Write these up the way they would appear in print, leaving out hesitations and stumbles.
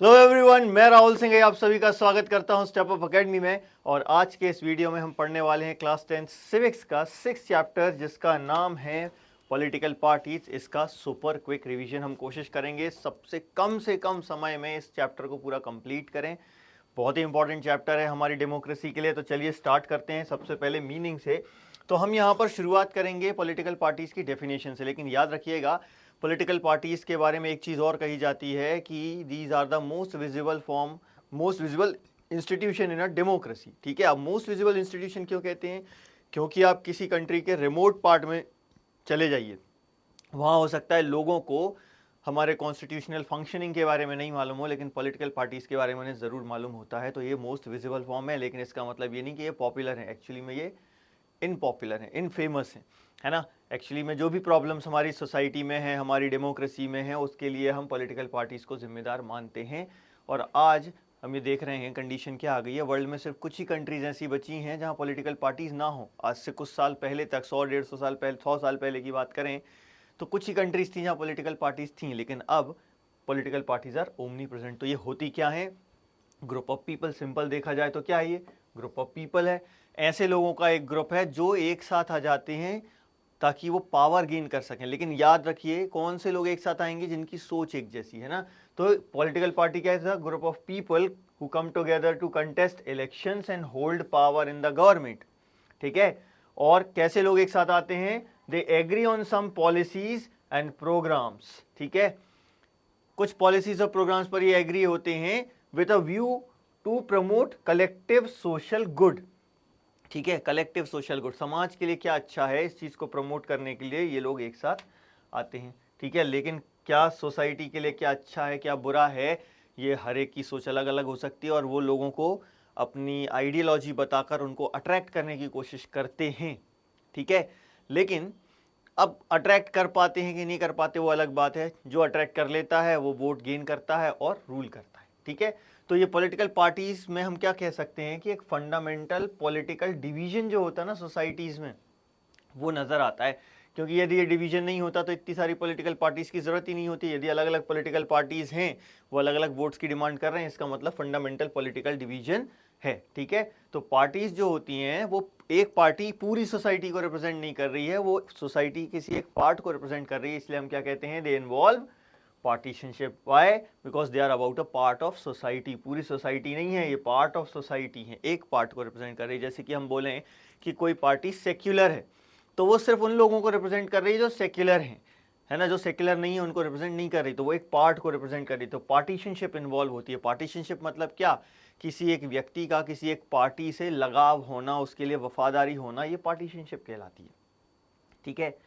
Hello everyone, मैं राहुल सिंह आप सभी का स्वागत करता हूं स्टेप अप एकेडमी में। और आज के इस वीडियो में हम पढ़ने वाले हैं क्लास 10 सिविक्स का 6 चैप्टर जिसका नाम है पॉलिटिकल पार्टीज। इसका सुपर क्विक रिवीजन हम कोशिश करेंगे सबसे कम से कम समय में इस चैप्टर को पूरा कंप्लीट करें। बहुत ही इंपॉर्टेंट चैप्टर है हमारी डेमोक्रेसी के लिए। तो चलिए स्टार्ट करते हैं सबसे पहले मीनिंग से। तो हम यहाँ पर शुरुआत करेंगे पॉलिटिकल पार्टीज की डेफिनेशन से, लेकिन याद रखिएगा पॉलिटिकल पार्टीज के बारे में एक चीज़ और कही जाती है कि these are the most visible institution in a democracy. ठीक है, अब मोस्ट विजिबल इंस्टीट्यूशन क्यों कहते हैं? क्योंकि आप किसी कंट्री के रिमोट पार्ट में चले जाइए, वहाँ हो सकता है लोगों को हमारे कॉन्स्टिट्यूशनल फंक्शनिंग के बारे में नहीं मालूम हो, लेकिन पॉलिटिकल पार्टीज़ के बारे में उन्हें ज़रूर मालूम होता है। तो ये मोस्ट विजिबल फॉर्म है, लेकिन इसका मतलब ये नहीं कि ये पॉपुलर है। एक्चुअली में ये इनपॉपुलर है, इनफेमस है ना। एक्चुअली में जो भी प्रॉब्लम्स हमारी सोसाइटी में है, हमारी डेमोक्रेसी में है, उसके लिए हम पॉलिटिकल पार्टीज़ को जिम्मेदार मानते हैं। और आज हम ये देख रहे हैं कंडीशन क्या आ गई है, वर्ल्ड में सिर्फ कुछ ही कंट्रीज ऐसी बची हैं जहाँ पॉलिटिकल पार्टीज़ ना हो। आज से कुछ साल पहले तक 100-150 साल पहले, 100 साल पहले की बात करें तो कुछ ही कंट्रीज थी जहाँ पॉलिटिकल पार्टीज़ थी, लेकिन अब political parties are omnipresent. तो ये होती क्या है? Group of people. सिंपल देखा जाए तो क्या है ये? ग्रुप ऑफ पीपल है। ऐसे लोगों का एक ग्रुप है जो एक साथ आ जाते हैं ताकि वो पावर गेन कर सकें। लेकिन याद रखिए कौन से लोग एक साथ आएंगे? जिनकी सोच एक जैसी है ना। तो पॉलिटिकल पार्टी क्या है? Group of people who come together to contest elections and hold power in the government. ठीक है, और कैसे लोग एक साथ आते हैं? They agree on some policies and programmes. ठीक है, कुछ पॉलिसीज और प्रोग्राम्स पर ये एग्री होते हैं with a view to promote collective social good. ठीक है, कलेक्टिव सोशल गुड, समाज के लिए क्या अच्छा है इस चीज़ को प्रमोट करने के लिए ये लोग एक साथ आते हैं। ठीक है, लेकिन क्या सोसाइटी के लिए क्या अच्छा है, क्या बुरा है, ये हर एक की सोच अलग अलग हो सकती है। और वो लोगों को अपनी आइडियोलॉजी बताकर उनको अट्रैक्ट करने की कोशिश करते हैं। ठीक है, लेकिन अब अट्रैक्ट कर पाते हैं कि नहीं कर पाते वो अलग बात है। जो अट्रैक्ट कर लेता है वो वोट गेन करता है और रूल करता है। ठीक है, तो ये पॉलिटिकल पार्टीज में हम क्या कह सकते हैं कि एक फंडामेंटल पॉलिटिकल डिवीजन जो होता है ना सोसाइटीज में, वो नजर आता है। क्योंकि यदि ये डिवीजन नहीं होता तो इतनी सारी पॉलिटिकल पार्टीज की जरूरत ही नहीं होती। यदि अलग अलग पॉलिटिकल पार्टीज हैं, वो अलग अलग वोट्स की डिमांड कर रहे हैं, इसका मतलब फंडामेंटल पॉलिटिकल डिवीजन है। ठीक है, तो पार्टीज जो होती हैं वो एक पार्टी पूरी सोसाइटी को रिप्रेजेंट नहीं कर रही है, वो सोसाइटी किसी एक पार्ट को रिप्रेजेंट कर रही है। इसलिए हम क्या कहते हैं? They involve partisanship. Why? Because they are about a part of society. पूरी सोसाइटी नहीं है, ये पार्ट ऑफ सोसाइटी है, एक पार्ट को रिप्रेजेंट कर रही है। जैसे कि हम बोलें कि कोई पार्टी सेक्युलर है तो वो सिर्फ उन लोगों को रिप्रेजेंट कर रही है जो सेक्युलर हैं, है ना। जो सेक्युलर नहीं है उनको रिप्रेजेंट नहीं कर रही, तो वो एक पार्ट को रिप्रेजेंट कर रही। तो पार्टीशनशिप इन्वॉल्व होती है। पार्टीशनशिप मतलब क्या? किसी एक व्यक्ति का किसी एक पार्टी से लगाव होना, उसके लिए वफादारी होना, ये पार्टीशनशिप कहलाती है। ठीक है,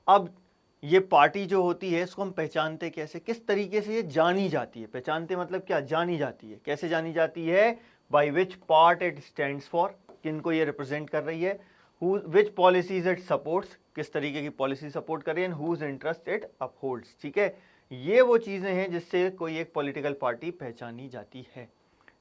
अब ये पार्टी जो होती है इसको हम पहचानते कैसे, किस तरीके से ये जानी जाती है? पहचानते मतलब क्या? जानी जाती है। कैसे जानी जाती है? By which part it stands for, किनको ये रिप्रेजेंट कर रही है। विच पॉलिसीज इट सपोर्ट्स, किस तरीके की पॉलिसी सपोर्ट कर रही है। Whose interest it upholds. ठीक है, ये वो चीजें हैं जिससे कोई एक पॉलिटिकल पार्टी पहचानी जाती है।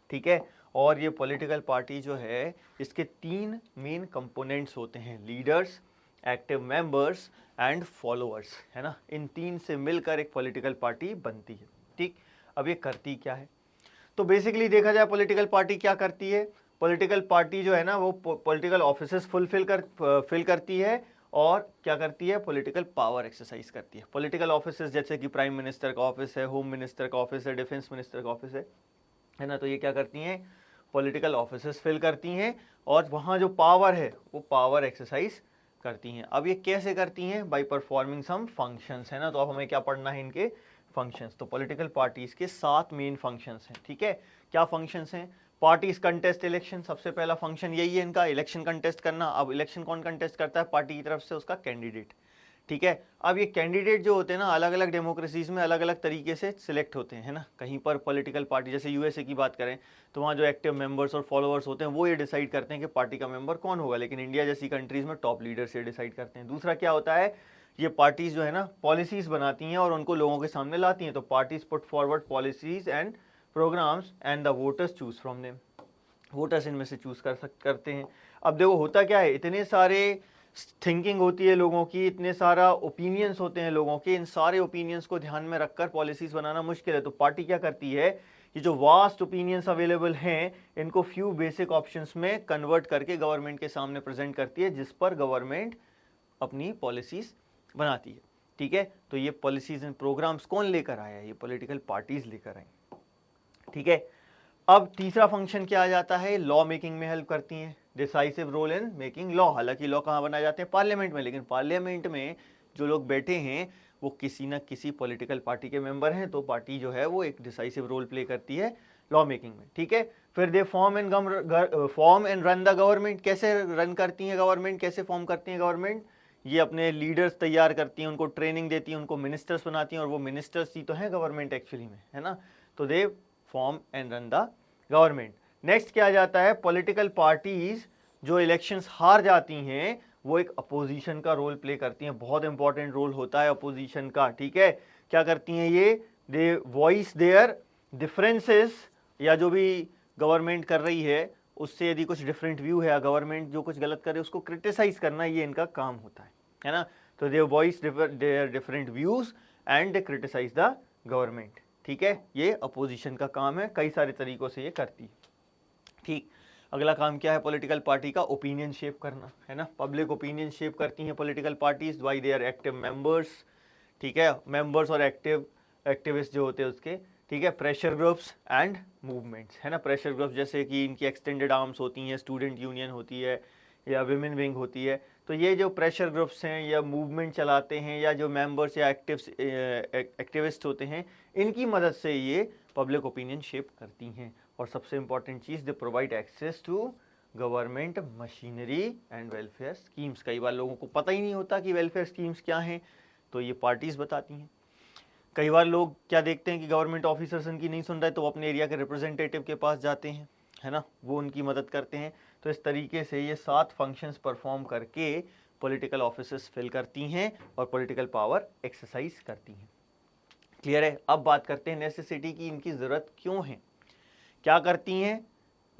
ठीक है, और ये पॉलिटिकल पार्टी जो है इसके 3 मेन कंपोनेंट्स होते हैं: leaders, active members and followers, है ना। इन 3 से मिलकर एक पॉलिटिकल पार्टी बनती है। ठीक, अब ये करती क्या है? तो बेसिकली देखा जाए पॉलिटिकल पार्टी क्या करती है? पॉलिटिकल पार्टी जो है ना वो पॉलिटिकल ऑफिसेस फिल करती है और क्या करती है? पॉलिटिकल पावर एक्सरसाइज करती है। पॉलिटिकल ऑफिसेस जैसे कि प्राइम मिनिस्टर का ऑफिस है, होम मिनिस्टर का ऑफिस है, डिफेंस मिनिस्टर का ऑफिस है ना। तो ये क्या करती हैं? पॉलिटिकल ऑफिसेस फिल करती हैं और वहाँ जो पावर है वो पावर एक्सरसाइज करती हैं। अब ये कैसे करती हैं? बाय परफॉर्मिंग सम फंक्शंस, है ना। तो अब हमें क्या पढ़ना है? इनके फंक्शंस। तो पॉलिटिकल पार्टीज के 7 मेन फंक्शंस हैं। ठीक है, क्या फंक्शंस हैं? पार्टीज कंटेस्ट इलेक्शन, सबसे पहला फंक्शन यही है इनका, इलेक्शन कंटेस्ट करना। अब इलेक्शन कौन कंटेस्ट करता है? पार्टी की तरफ से उसका कैंडिडेट। ठीक है, अब ये कैंडिडेट जो होते हैं ना अलग अलग डेमोक्रेसीज में अलग अलग तरीके से सिलेक्ट होते हैं, है ना। कहीं पर पॉलिटिकल पार्टी, जैसे यूएसए की बात करें तो वहाँ जो एक्टिव मेंबर्स और फॉलोअर्स होते हैं वो ये डिसाइड करते हैं कि पार्टी का मेंबर कौन होगा। लेकिन इंडिया जैसी कंट्रीज में टॉप लीडर्स ये डिसाइड करते हैं। दूसरा क्या होता है? ये पार्टीज जो है ना पॉलिसीज बनाती हैं और उनको लोगों के सामने लाती हैं। तो parties put forward policies and programmes and the voters choose from them. Voters इनमें से चूज करते हैं। अब देखो होता क्या है, इतने सारे थिंकिंग होती है लोगों की, इतने सारा ओपिनियंस होते हैं लोगों के, इन सारे ओपिनियंस को ध्यान में रखकर पॉलिसीज बनाना मुश्किल है। तो पार्टी क्या करती है ये जो वास्ट ओपिनियंस अवेलेबल हैं इनको फ्यू बेसिक ऑप्शंस में कन्वर्ट करके गवर्नमेंट के सामने प्रेजेंट करती है, जिस पर गवर्नमेंट अपनी पॉलिसीज बनाती है। ठीक है, तो ये पॉलिसीज एंड प्रोग्राम्स कौन लेकर आया है? ये पॉलिटिकल पार्टीज लेकर आई। ठीक है, अब तीसरा फंक्शन क्या आ जाता है? लॉ मेकिंग में हेल्प करती हैं, decisive role in making law. हालांकि लॉ कहाँ बनाए जाते हैं? पार्लियामेंट में, लेकिन पार्लियामेंट में जो लोग बैठे हैं वो किसी न किसी पॉलिटिकल पार्टी के मेंबर हैं, तो पार्टी जो है वो एक डिसाइसिव रोल प्ले करती है लॉ मेकिंग में। ठीक है, फिर they form and run the government. कैसे रन करती हैं गवर्नमेंट, कैसे फॉर्म करती हैं गवर्नमेंट? ये अपने लीडर्स तैयार करती हैं, उनको ट्रेनिंग देती हैं, उनको मिनिस्टर्स बनाती हैं, और वो मिनिस्टर्स ही तो हैं गवर्नमेंट एक्चुअली में, है ना। तो they form and run the government. Next क्या आ जाता है? पॉलिटिकल पार्टीज जो इलेक्शंस हार जाती हैं वो एक अपोजिशन का रोल प्ले करती हैं। बहुत इंपॉर्टेंट रोल होता है अपोजिशन का। ठीक है, क्या करती हैं ये? दे वॉइस देयर डिफरेंसेस, या जो भी गवर्नमेंट कर रही है उससे यदि कुछ डिफरेंट व्यू है या गवर्नमेंट जो कुछ गलत करे उसको क्रिटिसाइज करना, ये इनका काम होता है ना। तो they voice their different views and they criticise the government. ठीक है, ये अपोजिशन का काम है, कई सारे तरीकों से ये करती है। ठीक, अगला काम क्या है पॉलिटिकल पार्टी का? ओपिनियन शेप करना, है ना। पब्लिक ओपिनियन शेप करती हैं political parties bye there active members. ठीक है, मेंबर्स और एक्टिविस्ट जो होते हैं उसके। ठीक है, प्रेशर ग्रुप्स एंड मूवमेंट्स, है ना। प्रेशर ग्रुप्स जैसे कि इनकी एक्सटेंडेड आर्म्स होती हैं, स्टूडेंट यूनियन होती है या विमेन विंग होती है। तो ये जो प्रेशर ग्रुप्स हैं या मूवमेंट चलाते हैं या जो मेंबर्स या एक्टिविस्ट होते हैं, इनकी मदद से ये पब्लिक ओपिनियन शेप करती हैं। और सबसे इंपॉर्टेंट चीज़, they provide access to government machinery and welfare schemes. कई बार लोगों को पता ही नहीं होता कि वेलफेयर स्कीम्स क्या हैं, तो ये पार्टीज बताती हैं। कई बार लोग क्या देखते हैं कि गवर्नमेंट ऑफिसर्स इनकी नहीं सुन रहे, तो वो अपने एरिया के रिप्रेजेंटेटिव के पास जाते हैं, है ना, वो उनकी मदद करते हैं। तो इस तरीके से ये 7 फंक्शंस परफॉर्म करके पॉलिटिकल ऑफिसेस फिल करती हैं और पॉलिटिकल पावर एक्सरसाइज करती हैं। क्लियर है? अब बात करते हैं नेसेसिटी की, इनकी ज़रूरत क्यों है, क्या करती हैं,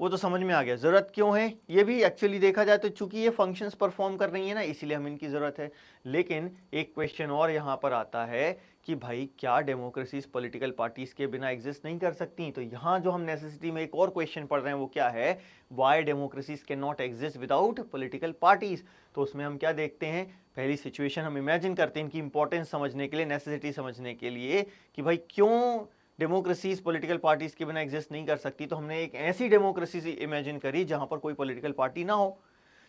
वो तो समझ में आ गया। ज़रूरत क्यों है ये भी एक्चुअली देखा जाए तो चूंकि ये फंक्शंस परफॉर्म कर रही है ना, इसीलिए हम इनकी ज़रूरत है। लेकिन एक क्वेश्चन और यहाँ पर आता है कि भाई क्या डेमोक्रेसीज पॉलिटिकल पार्टीज के बिना एग्जिस्ट नहीं कर सकती? तो यहाँ जो हम नेसेसिटी में एक और क्वेश्चन पढ़ रहे हैं वो क्या है? Why democracies can not exist without political parties. तो उसमें हम क्या देखते हैं? पहली सिचुएशन हम इमेजिन करते हैं इनकी इंपॉर्टेंस समझने के लिए, नेसेसिटी समझने के लिए, कि भाई क्यों डेमोक्रेसीज पॉलिटिकल पार्टीज के बिना एग्जिस्ट नहीं कर सकती। तो हमने एक ऐसी डेमोक्रेसी इमेजिन करी जहां पर कोई पॉलिटिकल पार्टी ना हो।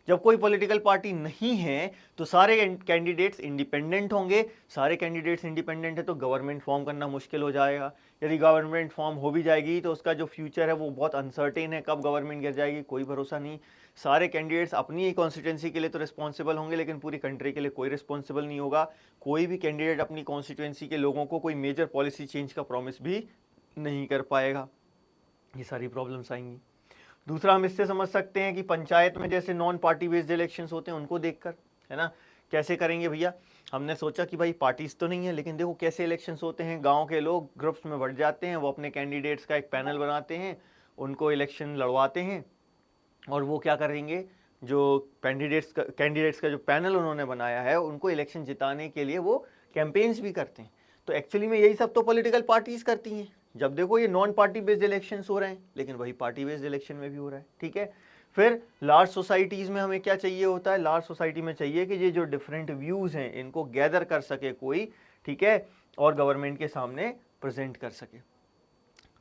जब कोई पॉलिटिकल पार्टी नहीं है तो सारे कैंडिडेट्स इंडिपेंडेंट होंगे। सारे कैंडिडेट्स इंडिपेंडेंट है तो गवर्नमेंट फॉर्म करना मुश्किल हो जाएगा। यदि गवर्नमेंट फॉर्म हो भी जाएगी तो उसका जो फ्यूचर है वो बहुत अनसर्टेन है, कब गवर्नमेंट गिर जाएगी कोई भरोसा नहीं। सारे कैंडिडेट्स अपनी ही कॉन्स्टिट्यूंसी के लिए तो रिस्पॉन्सिबल होंगे, लेकिन पूरी कंट्री के लिए कोई रिस्पॉन्सिबल नहीं होगा। कोई भी कैंडिडेट अपनी कॉन्स्टिट्यूंसी के लोगों को कोई मेजर पॉलिसी चेंज का प्रॉमिस भी नहीं कर पाएगा। ये सारी प्रॉब्लम्स आएंगी। दूसरा हम इससे समझ सकते हैं कि पंचायत में जैसे नॉन पार्टी बेस्ड इलेक्शंस होते हैं उनको देखकर, है ना, कैसे करेंगे भैया? हमने सोचा कि भाई पार्टीज तो नहीं है, लेकिन देखो कैसे इलेक्शंस होते हैं। गांव के लोग ग्रुप्स में बढ़ जाते हैं, वो अपने कैंडिडेट्स का एक पैनल बनाते हैं, उनको इलेक्शन लड़वाते हैं, और वो क्या करेंगे? जो कैंडिडेट्स का जो पैनल उन्होंने बनाया है उनको इलेक्शन जिताने के लिए वो कैंपेन्स भी करते हैं। तो एक्चुअली में यही सब तो पॉलिटिकल पार्टीज करती हैं। जब देखो ये नॉन पार्टी बेस्ड इलेक्शंस हो रहे हैं, लेकिन वही पार्टी बेस्ड इलेक्शन में भी हो रहा है। ठीक है, फिर लार्ज सोसाइटीज में हमें क्या चाहिए होता है? लार्ज सोसाइटी में चाहिए कि ये जो डिफरेंट व्यूज हैं इनको गैदर कर सके कोई, ठीक है, और गवर्नमेंट के सामने प्रेजेंट कर सके।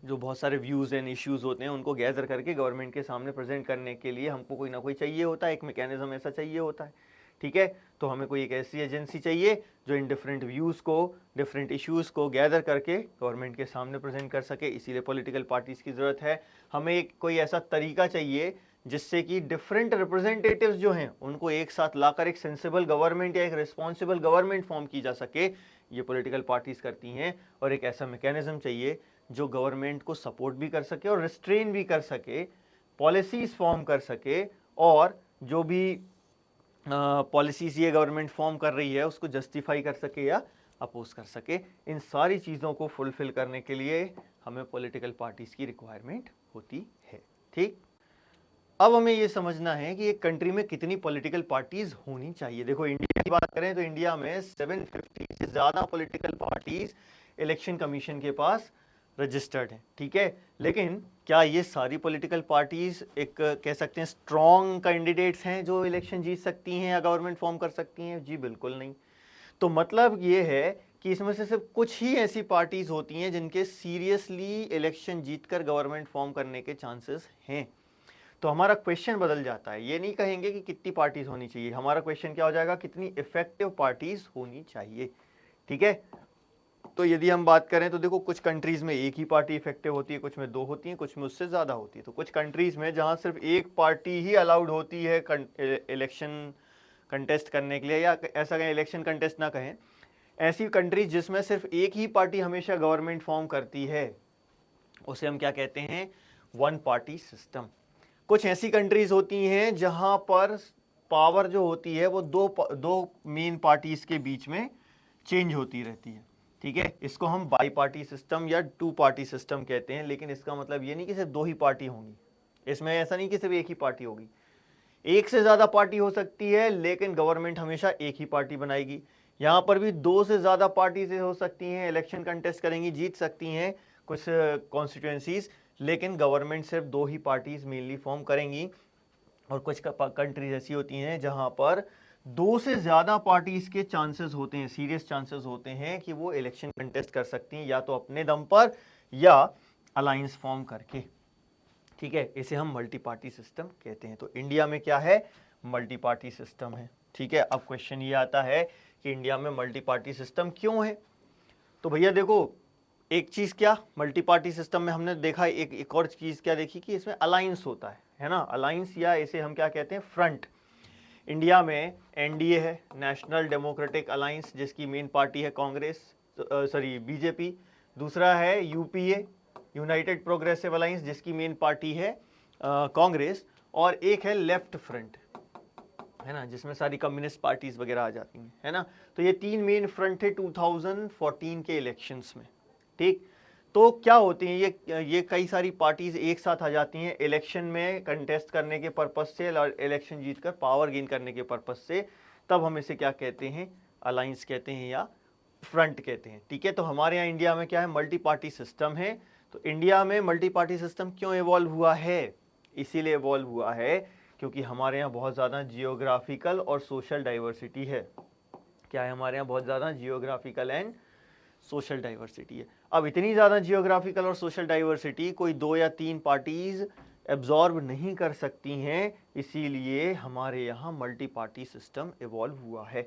जो बहुत सारे व्यूज एंड इश्यूज होते हैं उनको गैदर करके गवर्नमेंट के सामने प्रेजेंट करने के लिए हमको कोई ना कोई चाहिए होता है, एक मैकेनिज्म ऐसा चाहिए होता है। ठीक है, तो हमें कोई एक ऐसी एजेंसी चाहिए जो इन डिफरेंट व्यूज़ को, डिफरेंट इश्यूज़ को गैदर करके गवर्नमेंट के सामने प्रेजेंट कर सके। इसीलिए पॉलिटिकल पार्टीज़ की ज़रूरत है। हमें एक कोई ऐसा तरीका चाहिए जिससे कि डिफरेंट रिप्रेजेंटेटिव्स जो हैं उनको एक साथ लाकर एक सेंसिबल गवर्नमेंट या एक रिस्पॉन्सिबल गवर्नमेंट फॉर्म की जा सके। ये पॉलिटिकल पार्टीज़ करती हैं। और एक ऐसा मैकेनिज्म चाहिए जो गवर्नमेंट को सपोर्ट भी कर सके और रिस्ट्रेन भी कर सके, पॉलिसीज़ फॉर्म कर सके, और जो भी पॉलिसीज ये गवर्नमेंट फॉर्म कर रही है उसको जस्टिफाई कर सके या अपोज कर सके। इन सारी चीज़ों को फुलफिल करने के लिए हमें पॉलिटिकल पार्टीज की रिक्वायरमेंट होती है। ठीक, अब हमें ये समझना है कि एक कंट्री में कितनी पॉलिटिकल पार्टीज होनी चाहिए। देखो इंडिया की बात करें तो इंडिया में 750 से ज़्यादा पॉलिटिकल पार्टीज इलेक्शन कमीशन के पास रजिस्टर्ड हैं, ठीक है। लेकिन क्या ये सारी पॉलिटिकल पार्टीज एक कह सकते हैं स्ट्रॉन्ग कैंडिडेट्स हैं जो इलेक्शन जीत सकती हैं या गवर्नमेंट फॉर्म कर सकती हैं? जी बिल्कुल नहीं। तो मतलब ये है कि इसमें से सिर्फ कुछ ही ऐसी पार्टीज होती हैं जिनके सीरियसली इलेक्शन जीतकर गवर्नमेंट फॉर्म करने के चांसेस हैं। तो हमारा क्वेश्चन बदल जाता है, ये नहीं कहेंगे कि कितनी पार्टीज होनी चाहिए, हमारा क्वेश्चन क्या हो जाएगा, कितनी इफेक्टिव पार्टीज होनी चाहिए, ठीक है। तो यदि हम बात करें तो देखो कुछ कंट्रीज में एक ही पार्टी इफेक्टिव होती है, कुछ में दो होती है, कुछ में उससे ज्यादा होती है। तो कुछ कंट्रीज में जहां सिर्फ एक पार्टी ही अलाउड होती है इलेक्शन कंटेस्ट करने के लिए, या ऐसा कहें इलेक्शन कंटेस्ट ना कहें, ऐसी कंट्रीज जिसमें सिर्फ एक ही पार्टी हमेशा गवर्नमेंट फॉर्म करती है, उसे हम क्या कहते हैं, वन पार्टी सिस्टम। कुछ ऐसी कंट्रीज होती हैं जहां पर पावर जो होती है वो दो मेन पार्टीज के बीच में चेंज होती रहती है, ठीक है। इसको हम बाई पार्टी सिस्टम या टू पार्टी सिस्टम कहते हैं। लेकिन इसका मतलब ये नहीं कि सिर्फ दो ही पार्टी होंगी, इसमें ऐसा नहीं कि सिर्फ एक ही पार्टी होगी, एक से ज्यादा पार्टी हो सकती है, लेकिन गवर्नमेंट हमेशा एक ही पार्टी बनाएगी। यहां पर भी दो से ज्यादा पार्टी से हो सकती हैं, इलेक्शन कंटेस्ट करेंगी, जीत सकती हैं कुछ कॉन्स्टिट्यूएंसीज, लेकिन गवर्नमेंट सिर्फ दो ही पार्टीज मेनली फॉर्म करेंगी। और कुछ कंट्रीज ऐसी होती हैं जहां पर दो से ज्यादा पार्टीज के चांसेस होते हैं, सीरियस चांसेस होते हैं कि वो इलेक्शन कंटेस्ट कर सकती हैं, या तो अपने दम पर या अलायंस फॉर्म करके, ठीक है। इसे हम मल्टी पार्टी सिस्टम कहते हैं। तो इंडिया में क्या है, मल्टी पार्टी सिस्टम है, ठीक है। अब क्वेश्चन ये आता है कि इंडिया में मल्टी पार्टी सिस्टम क्यों है? तो भैया देखो, एक चीज क्या, मल्टी पार्टी सिस्टम में हमने देखा, एक और चीज क्या देखी कि इसमें अलायंस होता है ना, अलायंस, या इसे हम क्या कहते हैं, फ्रंट। इंडिया में एनडीए है, नेशनल डेमोक्रेटिक अलायंस, जिसकी मेन पार्टी है कांग्रेस, बीजेपी। दूसरा है यूपीए, यूनाइटेड प्रोग्रेसिव अलायंस, जिसकी मेन पार्टी है कांग्रेस। और एक है लेफ्ट फ्रंट, है ना, जिसमें सारी कम्युनिस्ट पार्टीज वगैरह आ जाती हैं, है ना। तो ये तीन मेन फ्रंट थे 2014 के इलेक्शंस में, ठीक। तो क्या होती हैं ये कई सारी पार्टीज एक साथ आ जाती हैं इलेक्शन में कंटेस्ट करने के पर्पज से और इलेक्शन जीतकर पावर गेन करने के पर्पज से, तब हम इसे क्या कहते हैं, अलायंस कहते हैं या फ्रंट कहते हैं, ठीक है। तो हमारे यहाँ इंडिया में क्या है, मल्टी पार्टी सिस्टम है। तो इंडिया में मल्टी पार्टी सिस्टम क्यों इवॉल्व हुआ है? इसीलिए इवॉल्व हुआ है क्योंकि हमारे यहाँ बहुत ज़्यादा जियोग्राफिकल और सोशल डाइवर्सिटी है। क्या है, हमारे यहाँ बहुत ज़्यादा जियोग्राफिकल एंड सोशल डाइवर्सिटी है। अब इतनी ज़्यादा जियोग्राफिकल और सोशल डाइवर्सिटी कोई दो या तीन पार्टीज एब्जॉर्ब नहीं कर सकती हैं, इसीलिए हमारे यहाँ मल्टी पार्टी सिस्टम इवॉल्व हुआ है,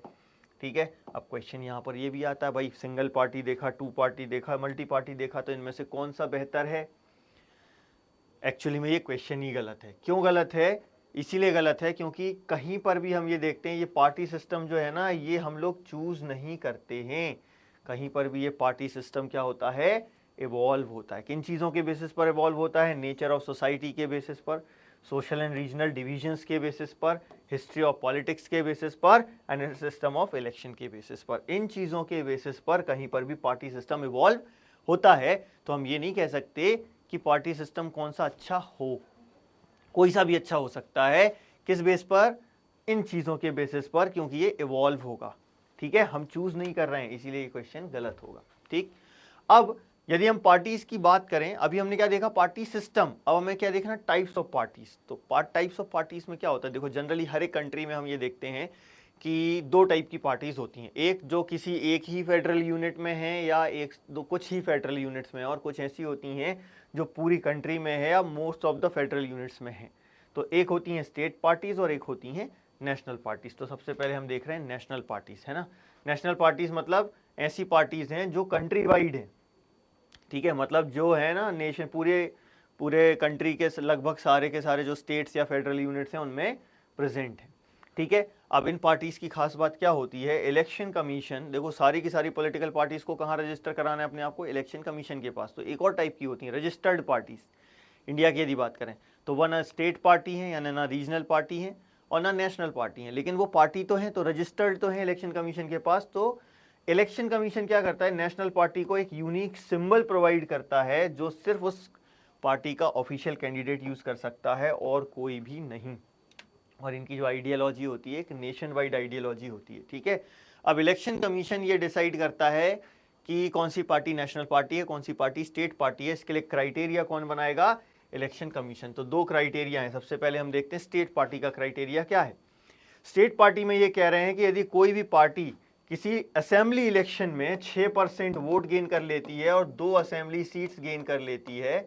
ठीक है। अब क्वेश्चन यहाँ पर ये भी आता है, भाई सिंगल पार्टी देखा, टू पार्टी देखा, मल्टी पार्टी देखा, तो इनमें से कौन सा बेहतर है? एक्चुअली में ये क्वेश्चन ही गलत है। क्यों गलत है? इसीलिए गलत है क्योंकि कहीं पर भी हम ये देखते हैं, ये पार्टी सिस्टम जो है ना, ये हम लोग चूज नहीं करते हैं। कहीं पर भी ये पार्टी सिस्टम क्या होता है, इवॉल्व होता है। किन चीज़ों के बेसिस पर इवॉल्व होता है? नेचर ऑफ सोसाइटी के बेसिस पर, सोशल एंड रीजनल डिविजन्स के बेसिस पर, हिस्ट्री ऑफ पॉलिटिक्स के बेसिस पर, एंड सिस्टम ऑफ इलेक्शन के बेसिस पर। इन चीज़ों के बेसिस पर कहीं पर भी पार्टी सिस्टम इवॉल्व होता है। तो हम ये नहीं कह सकते कि पार्टी सिस्टम कौन सा अच्छा हो, कोई सा भी अच्छा हो सकता है। किस बेस पर? इन चीज़ों के बेसिस पर, क्योंकि ये इवॉल्व होगा, ठीक है। हम चूज नहीं कर रहे हैं, इसीलिए ये क्वेश्चन गलत होगा, ठीक। अब यदि हम पार्टीज की बात करें, अभी हमने क्या देखा, पार्टी सिस्टम। अब हमें क्या देखना, टाइप्स ऑफ पार्टीज। तो टाइप्स ऑफ पार्टीज में क्या होता है, देखो जनरली हर एक कंट्री में हम ये देखते हैं कि दो टाइप की पार्टीज होती हैं। एक जो किसी एक ही फेडरल यूनिट में है या एक दो कुछ ही फेडरल यूनिट्स में, और कुछ ऐसी होती हैं जो पूरी कंट्री में है या most of the federal units में है। तो एक होती हैं स्टेट पार्टीज और एक होती हैं नेशनल पार्टीज। तो सबसे पहले हम देख रहे हैं नेशनल पार्टीज, है ना। नेशनल पार्टीज मतलब ऐसी पार्टीज हैं जो कंट्री वाइड है, ठीक है। मतलब जो है ना, नेशन पूरे कंट्री के लगभग सारे के सारे जो स्टेट्स या फेडरल यूनिट्स हैं उनमें प्रेजेंट है, ठीक है। अब इन पार्टीज की खास बात क्या होती है, इलेक्शन कमीशन, देखो सारी की सारी पॉलिटिकल पार्टीज को कहाँ रजिस्टर कराना है अपने आप को, इलेक्शन कमीशन के पास। तो एक और टाइप की होती है रजिस्टर्ड पार्टीज। इंडिया की यदि बात करें तो वह ना स्टेट पार्टी है, यानी ना रीजनल पार्टी है और ना नेशनल पार्टी है, लेकिन वो पार्टी तो है, तो रजिस्टर्ड तो है इलेक्शन कमीशन के पास। तो इलेक्शन कमीशन क्या करता है, नेशनल पार्टी को एक यूनिक सिंबल प्रोवाइड करता है जो सिर्फ उस पार्टी का ऑफिशियल कैंडिडेट यूज कर सकता है और कोई भी नहीं। और इनकी जो आइडियोलॉजी होती है एक नेशन वाइड आइडियोलॉजी होती है, ठीक है। अब इलेक्शन कमीशन ये डिसाइड करता है कि कौन सी पार्टी नेशनल पार्टी है, कौन सी पार्टी स्टेट पार्टी है। इसके लिए क्राइटेरिया कौन बनाएगा? Election commission. तो दो क्राइटेरिया हैं। सबसे पहले हम देखते हैं स्टेट पार्टी का क्राइटेरिया क्या है। स्टेट पार्टी में ये कह रहे हैं कि यदि कोई भी पार्टी किसी असेंबली इलेक्शन में 6% वोट गेन कर लेती है और 2 असेंबली सीट्स गेन कर लेती है,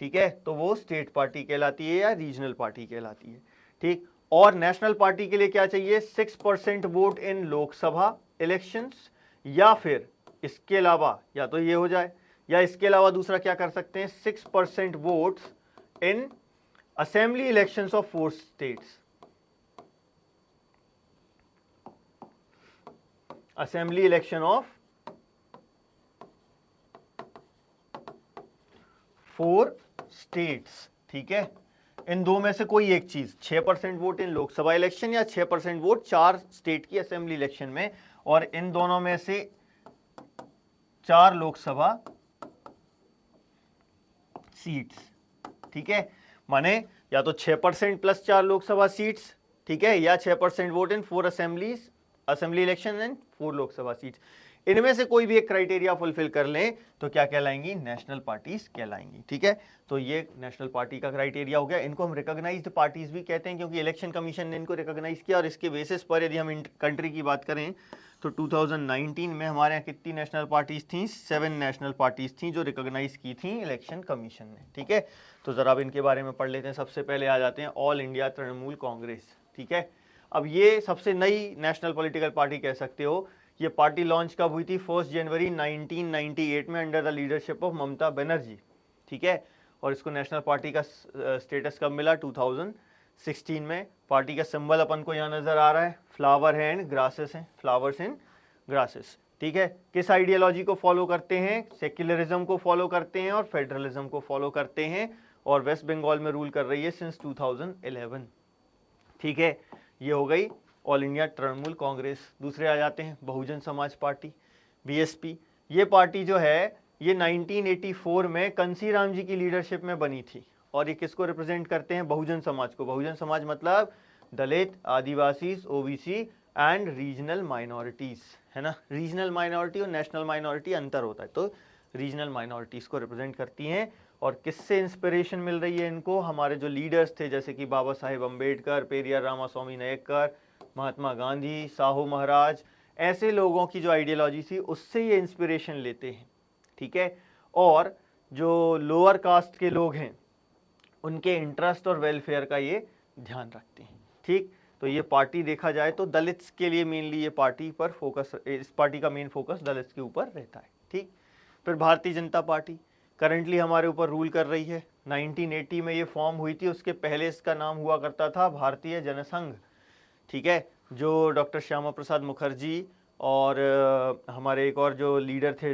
ठीक है, तो वो स्टेट पार्टी कहलाती है या रीजनल पार्टी कहलाती है। ठीक। और नेशनल पार्टी के लिए क्या चाहिए? 6% वोट इन लोकसभा इलेक्शंस, या फिर इसके अलावा या तो ये हो जाए, या इसके अलावा दूसरा क्या कर सकते हैं, 6% votes in assembly elections of 4 states. Assembly election of 4 states, ठीक है। इन दो में से कोई एक चीज, 6% वोट इन लोकसभा इलेक्शन या 6% वोट 4 स्टेट की असेंबली इलेक्शन में, और इन दोनों में से 4 लोकसभा सीट्स, ठीक है। माने या तो 6% प्लस 4 लोकसभा सीट्स, ठीक है, या 6% vote in 4 assembly election and 4 Lok Sabha seats. इनमें से कोई भी एक क्राइटेरिया फुलफिल कर लें तो क्या कहलाएंगी? नेशनल पार्टीज कहलाएंगी, ठीक है। तो ये नेशनल पार्टी का क्राइटेरिया हो गया। इनको हम रिकॉग्नाइज्ड पार्टीज भी कहते हैं क्योंकि इलेक्शन कमीशन ने इनको रिकॉग्नाइज किया, और इसके बेसिस पर यदि हम कंट्री की बात करें तो 2019 में हमारे यहाँ कितनी नेशनल पार्टीज थी? 7 नेशनल पार्टीज थी जो रिकॉग्नाइज की थी इलेक्शन कमीशन ने, ठीक है। तो जरा अब इनके बारे में पढ़ लेते हैं। सबसे पहले आ जाते हैं ऑल इंडिया तृणमूल कांग्रेस, ठीक है। अब ये सबसे नई नेशनल पॉलिटिकल पार्टी कह सकते हो। ये पार्टी लॉन्च कब हुई थी? 1 जनवरी 1998 में under the leadership of Mamata Banerjee, ठीक है। और इसको नेशनल पार्टी का स्टेटस कब मिला? 2016 में। पार्टी का सिंबल अपन को यहाँ नजर आ रहा है, फ्लावर है एंड ग्रासेस हैं, फ्लावर्स एंड ग्रासेस, ठीक है। किस आइडियोलॉजी को फॉलो करते हैं? सेक्युलरिज्म को फॉलो करते हैं और फेडरलिज्म को फॉलो करते हैं, और वेस्ट बंगाल में रूल कर रही है सिंस 2011, ठीक है। ये हो गई ऑल इंडिया तृणमूल कांग्रेस। दूसरे आ जाते हैं बहुजन समाज पार्टी, बीएसपी। ये पार्टी जो है ये 1984 में कंसीराम जी की लीडरशिप में बनी थी, और ये किसको रिप्रेजेंट करते हैं? बहुजन समाज को। बहुजन समाज मतलब दलित, आदिवासी, ओबीसी एंड रीजनल माइनॉरिटीज, है ना। रीजनल माइनॉरिटी और नेशनल माइनॉरिटी अंतर होता है, तो रीजनल माइनॉरिटीज को रिप्रेजेंट करती हैं। और किससे इंस्पिरेशन मिल रही है इनको? हमारे जो लीडर्स थे जैसे कि बाबा साहेब अम्बेडकर, पेरियार रामास्वामी नायकर, महात्मा गांधी, साहू महाराज, ऐसे लोगों की जो आइडियोलॉजी थी उससे ये इंस्पिरेशन लेते हैं, ठीक है। और जो लोअर कास्ट के लोग हैं उनके इंटरेस्ट और वेलफेयर का ये ध्यान रखते हैं, ठीक। तो ये पार्टी देखा जाए तो दलित्स के लिए मेनली ये पार्टी पर फोकस, इस पार्टी का मेन फोकस दलित्स के ऊपर रहता है, ठीक। फिर भारतीय जनता पार्टी करंटली हमारे ऊपर रूल कर रही है। 1980 में ये फॉर्म हुई थी, उसके पहले इसका नाम हुआ करता था भारतीय जनसंघ, ठीक है। जो डॉक्टर श्यामा प्रसाद मुखर्जी और हमारे एक और जो लीडर थे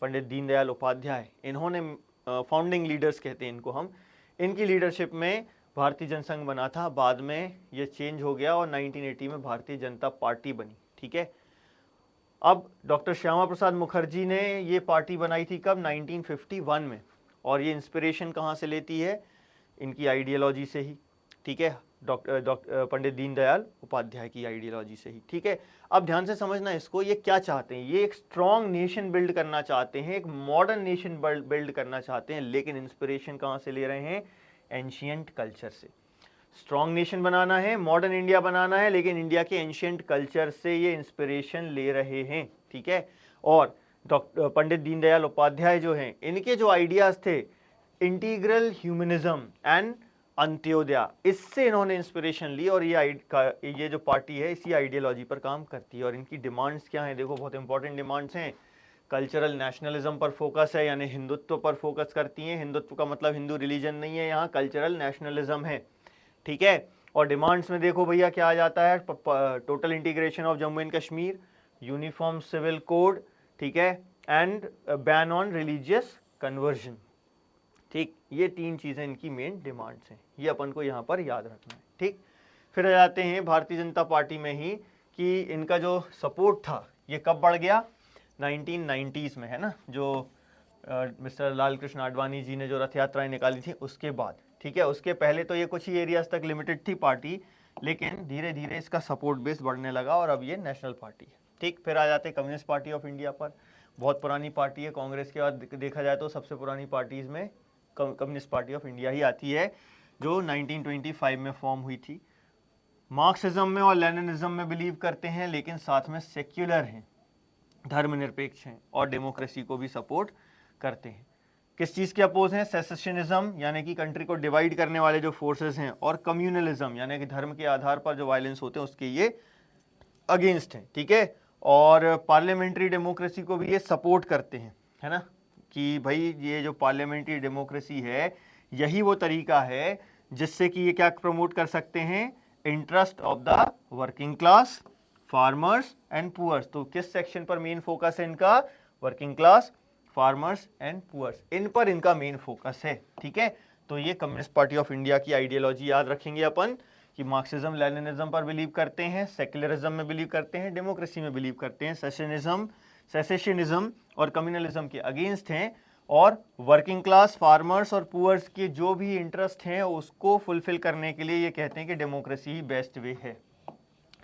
पंडित दीनदयाल उपाध्याय, इन्होंने फाउंडिंग लीडर्स कहते हैं इनको हम, इनकी लीडरशिप में भारतीय जनसंघ बना था। बाद में ये चेंज हो गया और 1980 में भारतीय जनता पार्टी बनी, ठीक है। अब डॉक्टर श्यामा प्रसाद मुखर्जी ने ये पार्टी बनाई थी कब? 1951 में, और ये इंस्पिरेशन कहाँ से लेती है? इनकी आइडियोलॉजी से ही, ठीक है, डॉक्टर पंडित दीनदयाल उपाध्याय की आइडियोलॉजी से ही, ठीक है। अब ध्यान से समझना इसको, ये क्या चाहते हैं? ये एक स्ट्रॉन्ग नेशन बिल्ड करना चाहते हैं, एक मॉडर्न नेशन बिल्ड करना चाहते हैं, लेकिन इंस्पिरेशन कहाँ से ले रहे हैं? एंशिएंट कल्चर से। स्ट्रॉन्ग नेशन बनाना है, मॉडर्न इंडिया बनाना है, लेकिन इंडिया के एंशिएंट कल्चर से ये इंस्पिरेशन ले रहे हैं, ठीक है। और डॉक्टर पंडित दीनदयाल उपाध्याय जो हैं, इनके जो आइडियाज थे इंटीग्रल ह्यूमनिज्म एंड अंत्योदय, इससे इन्होंने इंस्पिरेशन ली, और ये जो पार्टी है इसी आइडियोलॉजी पर काम करती है। और इनकी डिमांड्स क्या हैं? देखो बहुत इंपॉर्टेंट डिमांड्स हैं। कल्चरल नेशनलिज्म पर फोकस है, यानी हिंदुत्व पर फोकस करती हैं। हिंदुत्व का मतलब हिंदू रिलीजन नहीं है, यहाँ कल्चरल नेशनलिज्म है, ठीक है। और डिमांड्स में देखो भैया क्या आ जाता है? Total integration of Jammu and Kashmir, uniform civil code, ठीक है, and ban on religious conversion, ठीक। ये 3 चीज़ें इनकी मेन डिमांड्स हैं, ये अपन को यहाँ पर याद रखना है, ठीक। फिर आ जाते हैं भारतीय जनता पार्टी में ही कि इनका जो सपोर्ट था ये कब बढ़ गया? 1990s में, है ना, जो मिस्टर लाल कृष्ण आडवाणी जी ने जो रथ यात्राएं निकाली थी उसके बाद, ठीक है। उसके पहले तो ये कुछ ही एरियाज तक लिमिटेड थी पार्टी, लेकिन धीरे धीरे इसका सपोर्ट बेस बढ़ने लगा और अब ये नेशनल पार्टी है, ठीक, फिर आ जाते हैं कम्युनिस्ट पार्टी ऑफ इंडिया पर। बहुत पुरानी पार्टी है, कांग्रेस के बाद देखा जाए तो सबसे पुरानी पार्टीज में कम्युनिस्ट पार्टी ऑफ इंडिया ही आती है, जो 1925 में फॉर्म हुई थी। मार्क्सिज्म में और लेनिनिज्म में बिलीव करते हैं, लेकिन साथ में सेक्युलर हैं, धर्मनिरपेक्ष हैं और डेमोक्रेसी को भी सपोर्ट करते हैं। किस चीज़ के अपोज हैं? सेसेशनिज्म यानी कि कंट्री को डिवाइड करने वाले जो फोर्सेस हैं, और कम्युनलिज्म यानी कि धर्म के आधार पर जो वायलेंस होते हैं उसके ये अगेंस्ट हैं, ठीक है। और पार्लियामेंट्री डेमोक्रेसी को भी ये सपोर्ट करते हैं, है ना, कि भाई ये जो पार्लियामेंट्री डेमोक्रेसी है यही वो तरीका है जिससे कि ये क्या प्रमोट कर सकते हैं? Interest of the working class, farmers and poors. तो किस सेक्शन पर मेन फोकस है इनका? Working class, farmers and poors, इन पर इनका मेन फोकस है, ठीक है। तो ये कम्युनिस्ट पार्टी ऑफ इंडिया की आइडियोलॉजी याद रखेंगे अपन कि मार्क्सिज्म लेनिनिज्म पर बिलीव करते हैं, सेक्युलरिज्म में बिलीव करते हैं, डेमोक्रेसी में बिलीव करते हैं, सेसेशनिज्म और कम्युनलिज्म के अगेंस्ट हैं, और वर्किंग क्लास, फार्मर्स और पुअर्स के जो भी इंटरेस्ट हैं उसको फुलफिल करने के लिए ये कहते हैं कि डेमोक्रेसी ही बेस्ट वे है,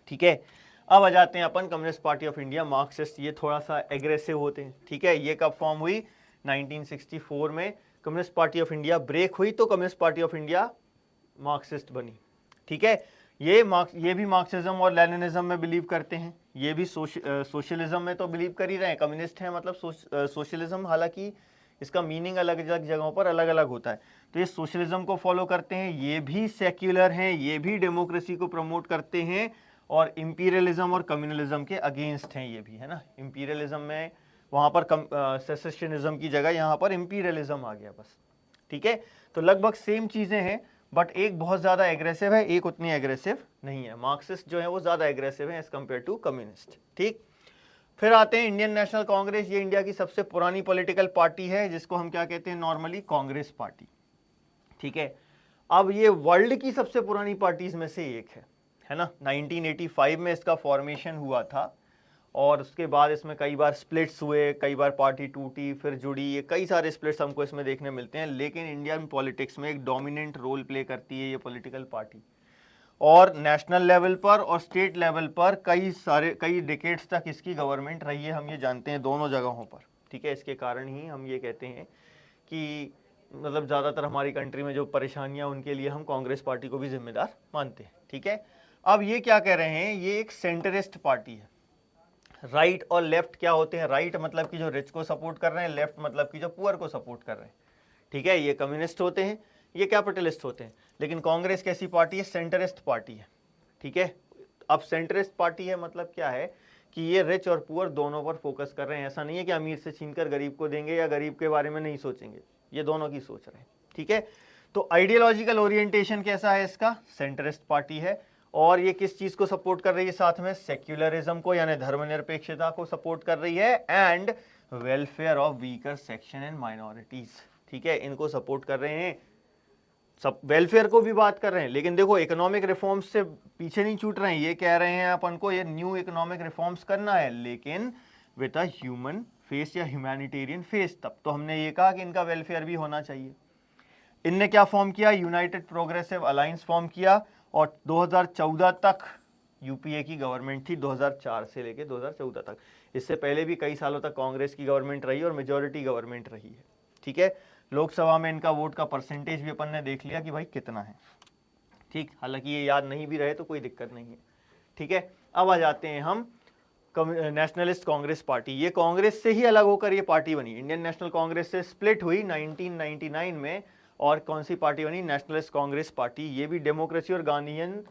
ठीक है। अब आ जाते हैं अपन Communist Party of India, Marxist. ये थोड़ा सा एग्रेसिव होते हैं, ठीक है। ये कब फॉर्म हुई? 1964 में Communist Party of India break हुई तो Communist Party of India Marxist बनी, ठीक है। ये भी मार्क्सिज्म और लेनिनिज्म में बिलीव करते हैं, ये भी सोशलिज्म में तो बिलीव कर ही रहे हैं, कम्युनिस्ट हैं मतलब सोशलिज्म, हालांकि इसका मीनिंग अलग अलग जगहों पर अलग अलग होता है। तो ये सोशलिज्म को फॉलो करते हैं, ये भी सेक्युलर हैं, ये भी डेमोक्रेसी को प्रमोट करते हैं, और इंपीरियलिज्म और कम्युनलिज्म के अगेंस्ट हैं ये भी, है ना। इंपीरियलिज्म में वहाँ पर सेसेशनिज्म की जगह यहाँ पर इंपीरियलिज्म आ गया बस, ठीक है। तो लगभग सेम चीज़ें हैं, बट एक बहुत ज़्यादा एग्रेसिव है, एक उतनी एग्रेसिव नहीं है। मार्क्सिस्ट जो है वो ज़्यादा एग्रेसिव है एज कम्पेयर टू कम्युनिस्ट, ठीक। फिर आते हैं इंडियन नेशनल कांग्रेस। ये इंडिया की सबसे पुरानी पॉलिटिकल पार्टी है, जिसको हम क्या कहते हैं नॉर्मली? कांग्रेस पार्टी, ठीक है। अब ये वर्ल्ड की सबसे पुरानी पार्टीज में से एक है ना। 1985 में इसका फॉर्मेशन हुआ था, और उसके बाद इसमें कई बार स्प्लिट्स हुए, कई बार पार्टी टूटी फिर जुड़ी, ये कई सारे स्प्लिट्स हमको इसमें देखने मिलते हैं। लेकिन इंडियन पॉलिटिक्स में एक डोमिनेंट रोल प्ले करती है ये पॉलिटिकल पार्टी, और नेशनल लेवल पर और स्टेट लेवल पर कई डिकेड्स तक इसकी गवर्नमेंट रही है, हम ये जानते हैं दोनों जगहों पर, ठीक है। इसके कारण ही हम ये कहते हैं कि मतलब ज़्यादातर हमारी कंट्री में जो परेशानियां, उनके लिए हम कांग्रेस पार्टी को भी जिम्मेदार मानते हैं, ठीक है। अब ये क्या कह रहे हैं? ये एक सेंटरिस्ट पार्टी है। राइट और लेफ्ट क्या होते हैं? राइट मतलब कि जो रिच को सपोर्ट कर रहे हैं, लेफ्ट मतलब कि जो पुअर को सपोर्ट कर रहे हैं, ठीक है। ये कम्युनिस्ट होते हैं, ये कैपिटलिस्ट होते हैं। लेकिन कांग्रेस कैसी पार्टी है? सेंटरिस्ट पार्टी है, ठीक है। अब सेंटरिस्ट पार्टी है मतलब क्या है कि ये रिच और पुअर दोनों पर फोकस कर रहे हैं। ऐसा नहीं है कि अमीर से छीनकर गरीब को देंगे या गरीब के बारे में नहीं सोचेंगे, ये दोनों की सोच रहे हैं, ठीक है। तो आइडियोलॉजिकल ओरिएंटेशन कैसा है इसका? सेंटरिस्ट पार्टी है। और ये किस चीज को सपोर्ट कर रही है? साथ में सेक्युलरिज्म को, यानी धर्मनिरपेक्षता को सपोर्ट कर रही है, and welfare of weaker section and minorities, ठीक है। इनको सपोर्ट कर रहे हैं, सब वेलफेयर को भी बात कर रहे हैं। लेकिन देखो इकोनॉमिक रिफॉर्म्स से पीछे नहीं छूट रहे हैं, ये कह रहे हैं अपन को ये न्यू इकोनॉमिक रिफॉर्म्स करना है, लेकिन विद अ ह्यूमन फेस या ह्यूमैनिटेरियन फेस। तब तो हमने ये कहा कि इनका वेलफेयर भी होना चाहिए। इनने क्या फॉर्म किया? यूनाइटेड प्रोग्रेसिव अलायंस फॉर्म किया, और 2014 तक यूपीए की गवर्नमेंट थी, 2004 से लेके 2014 तक। इससे पहले भी कई सालों तक कांग्रेस की गवर्नमेंट रही और मेजॉरिटी गवर्नमेंट रही है, ठीक है। लोकसभा में इनका वोट का परसेंटेज भी अपन ने देख लिया कि भाई कितना है, ठीक। हालांकि ये याद नहीं भी रहे तो कोई दिक्कत नहीं है, ठीक है। अब आ जाते हैं हम नेशनलिस्ट कांग्रेस पार्टी। ये कांग्रेस से ही अलग होकर ये पार्टी बनी। इंडियन नेशनल कांग्रेस से स्प्लिट हुई 1999 में, और कौन सी पार्टी बनी? Nationalist Congress party. ये भी डेमोक्रेसी और गांधीयन